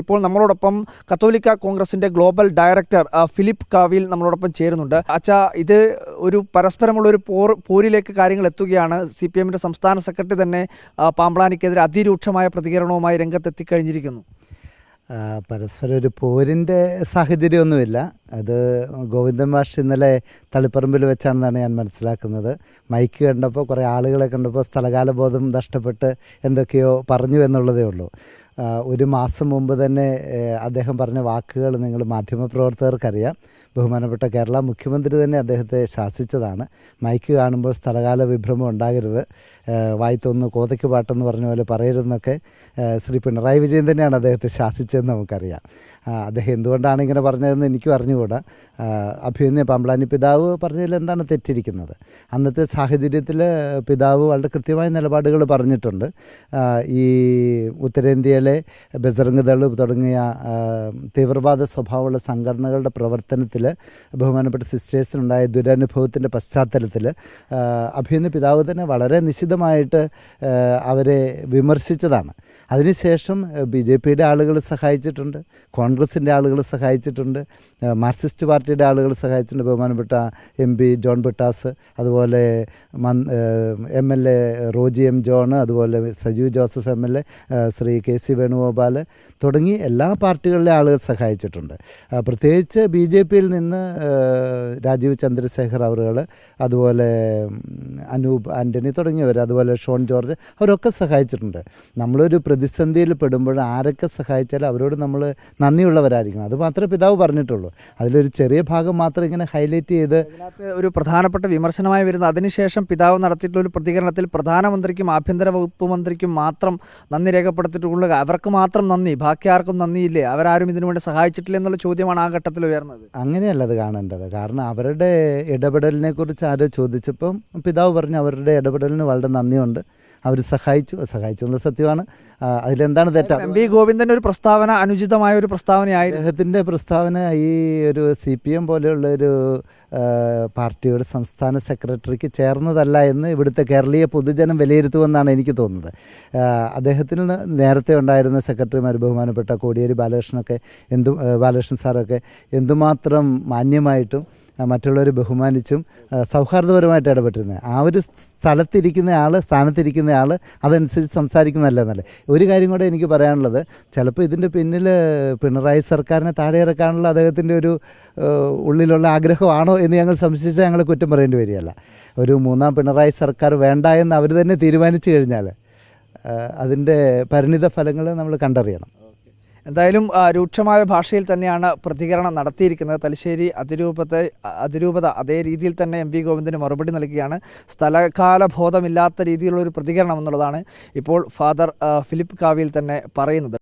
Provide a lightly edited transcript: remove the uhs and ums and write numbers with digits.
ഇപ്പോൾ നമ്മളോടൊപ്പം കത്തോലിക്ക കോൺഗ്രസിന്റെ ഗ്ലോബൽ ഡയറക്ടർ ഫിലിപ്പ് കാവിൽ നമ്മളോടൊപ്പം ചേരുന്നുണ്ട്. അച്ഛാ, ഇത് ഒരു പരസ്പരമുള്ള ഒരു പോരിലേക്ക് കാര്യങ്ങൾ എത്തുകയാണ്. CPM-ന്റെ സംസ്ഥാന സെക്രട്ടറി തന്നെ പാമ്പ്ളാനിക്കെതിരെ അതിരൂക്ഷമായ പ്രതികരണവുമായി രംഗത്തെത്തിക്കഴിഞ്ഞിരിക്കുന്നു. പരസ്പരം ഒരു പോരിൻ്റെ സാഹചര്യമൊന്നുമില്ല. അത് ഗോവിന്ദൻ മാഷ് ഇന്നലെ തളിപ്പറമ്പിൽ വെച്ചാണെന്നാണ് ഞാൻ മനസ്സിലാക്കുന്നത്. മൈക്ക് കണ്ടപ്പോൾ കുറേ ആളുകളെ കണ്ടപ്പോൾ സ്ഥലകാലബോധം നഷ്ടപ്പെട്ട് എന്തൊക്കെയോ പറഞ്ഞു എന്നുള്ളതേ ഉള്ളൂ. ഒരു മാസം മുമ്പ് തന്നെ അദ്ദേഹം പറഞ്ഞ വാക്കുകൾ നിങ്ങൾ മാധ്യമപ്രവർത്തകർക്കറിയാം. ബഹുമാനപ്പെട്ട കേരള മുഖ്യമന്ത്രി തന്നെ അദ്ദേഹത്തെ ശാസിച്ചതാണ്. മൈക്ക് കാണുമ്പോൾ സ്ഥലകാല വിഭ്രമം ഉണ്ടാകരുത്, വായിത്തൊന്ന് കോതയ്ക്ക് പാട്ടെന്ന് പറഞ്ഞ പോലെ പറയരുതെന്നൊക്കെ ശ്രീ പിണറായി വിജയൻ തന്നെയാണ് അദ്ദേഹത്തെ ശാസിച്ചതെന്ന് നമുക്കറിയാം. അദ്ദേഹം എന്തുകൊണ്ടാണ് ഇങ്ങനെ പറഞ്ഞതെന്ന് എനിക്കും അറിഞ്ഞുകൂടാ. അഭിമന്യ പാമ്പ്ളാനി പിതാവ് പറഞ്ഞതിൽ എന്താണ് തെറ്റിരിക്കുന്നത്? അന്നത്തെ സാഹചര്യത്തിൽ പിതാവ് വളരെ കൃത്യമായ നിലപാടുകൾ പറഞ്ഞിട്ടുണ്ട്. ഈ ഉത്തരേന്ത്യയിലെ ബജറംഗ് ദൾ തുടങ്ങിയ തീവ്രവാദ സ്വഭാവമുള്ള സംഘടനകളുടെ പ്രവർത്തനത്തിൽ ബഹുമാനപ്പെട്ട സിസ്റ്റേഴ്സിനുണ്ടായ ദുരനുഭവത്തിൻ്റെ പശ്ചാത്തലത്തിൽ അഭിമന്യ പിതാവ് തന്നെ വളരെ നിശിതമായിട്ട് അവരെ വിമർശിച്ചതാണ്. അതിനുശേഷം BJP-യുടെ ആളുകൾ സഹായിച്ചിട്ടുണ്ട്, കോൺഗ്രസിൻ്റെ ആളുകൾ സഹായിച്ചിട്ടുണ്ട്, മാർക്സിസ്റ്റ് പാർട്ടിയുടെ ആളുകൾ സഹായിച്ചിട്ടുണ്ട്. ബഹുമാനപ്പെട്ട MP ജോൺ ബ്രിട്ടാസ്, അതുപോലെ MLA റോജി M ജോൺ, അതുപോലെ Sajeev Joseph MLA, Shri KC Venugopal തുടങ്ങി എല്ലാ പാർട്ടികളിലെ ആളുകൾ സഹായിച്ചിട്ടുണ്ട്. പ്രത്യേകിച്ച് BJP-യിൽ നിന്ന് രാജീവ് ചന്ദ്രശേഖർ അവറുകൾ, അതുപോലെ അനൂപ് ആൻ്റണി തുടങ്ങിയവർ, അതുപോലെ ഷോൺ ജോർജ്, അവരൊക്കെ സഹായിച്ചിട്ടുണ്ട്. നമ്മളൊരു പ്രതിസന്ധിയിൽ പെടുമ്പോൾ ആരൊക്കെ സഹായിച്ചാലും അവരോട് നമ്മൾ നന്ദിയുള്ളവരായിരിക്കണം. അത് മാത്രമേ പിതാവ് പറഞ്ഞിട്ടുള്ളൂ. അതിലൊരു ചെറിയ ഭാഗം മാത്രം ഇങ്ങനെ ഹൈലൈറ്റ് ചെയ്ത് ഒരു പ്രധാനപ്പെട്ട വിമർശനമായി വരുന്നത്, അതിനുശേഷം പിതാവ് നടത്തിയിട്ടുള്ള ഒരു പ്രതികരണത്തിൽ പ്രധാനമന്ത്രിക്കും ആഭ്യന്തര വകുപ്പ് മന്ത്രിക്കും മാത്രം നന്ദി രേഖപ്പെടുത്തിയിട്ടുള്ള, അവർക്ക് മാത്രം നന്ദി, ബാക്കി ആർക്കും നന്ദിയില്ലേ, അവരാരും ഇതിനു വേണ്ടി സഹായിച്ചിട്ടില്ല എന്നുള്ള ചോദ്യമാണ് ആ ഘട്ടത്തിൽ ഉയർന്നത്. അങ്ങനെയല്ല അത് കാണേണ്ടത്. കാരണം അവരുടെ ഇടപെടലിനെ കുറിച്ച് ആരോ ചോദിച്ചപ്പം പിതാവ് പറഞ്ഞു അവരുടെ ഇടപെടലിന് വളരെ നന്ദിയുണ്ട്, അവർ സഹായിച്ചു എന്നുള്ള സത്യമാണ്. അതിലെന്താണ് തെറ്റാ? MP ഗോവിന്ദൻ്റെ ഒരു പ്രസ്താവന അനുചിതമായ ഒരു പ്രസ്താവനയായി. അദ്ദേഹത്തിൻ്റെ പ്രസ്താവന ഈ ഒരു CPM പോലെയുള്ളൊരു പാർട്ടിയുടെ സംസ്ഥാന സെക്രട്ടറിക്ക് ചേർന്നതല്ല എന്ന് ഇവിടുത്തെ കേരളീയ പൊതുജനം വിലയിരുത്തുമെന്നാണ് എനിക്ക് തോന്നുന്നത്. അദ്ദേഹത്തിന് നേരത്തെ ഉണ്ടായിരുന്ന സെക്രട്ടറിമാർ ബഹുമാനപ്പെട്ട കോടിയേരി ബാലകൃഷ്ണൻ സാറൊക്കെ എന്തുമാത്രം മാന്യമായിട്ടും മറ്റുള്ളവർ ബഹുമാനിച്ചും സൗഹാർദ്ദപരമായിട്ട് ഇടപെട്ടിരുന്നത്. ആ ഒരു സ്ഥാനത്തിരിക്കുന്ന ആൾ അതനുസരിച്ച് സംസാരിക്കുന്നതല്ല എന്നല്ലേ. ഒരു കാര്യം കൂടെ എനിക്ക് പറയാനുള്ളത്, ചിലപ്പോൾ ഇതിൻ്റെ പിന്നിൽ പിണറായി സർക്കാരിനെ താഴെ ഇറക്കാനുള്ള അദ്ദേഹത്തിൻ്റെ ഒരു ഉള്ളിലുള്ള ആഗ്രഹമാണോ എന്ന് ഞങ്ങൾ സംശയിച്ചാൽ ഞങ്ങൾ കുറ്റം പറയേണ്ടി വരികയല്ല. ഒരു മൂന്നാം പിണറായി സർക്കാർ വേണ്ട എന്ന് അവർ തന്നെ തീരുമാനിച്ചു കഴിഞ്ഞാൽ അതിൻ്റെ പരിണിത ഫലങ്ങൾ നമ്മൾ കണ്ടറിയണം. എന്തായാലും രൂക്ഷമായ ഭാഷയിൽ തന്നെയാണ് പ്രതികരണം നടത്തിയിരിക്കുന്നത്. തലശ്ശേരി അതിരൂപത അതേ രീതിയിൽ തന്നെ MP ഗോവിന്ദന് മറുപടി നൽകുകയാണ്. സ്ഥലകാല ബോധമില്ലാത്ത രീതിയിലുള്ള ഒരു പ്രതികരണം എന്നുള്ളതാണ് ഇപ്പോൾ ഫാദർ ഫിലിപ്പ് കാവിൽ തന്നെ പറയുന്നത്.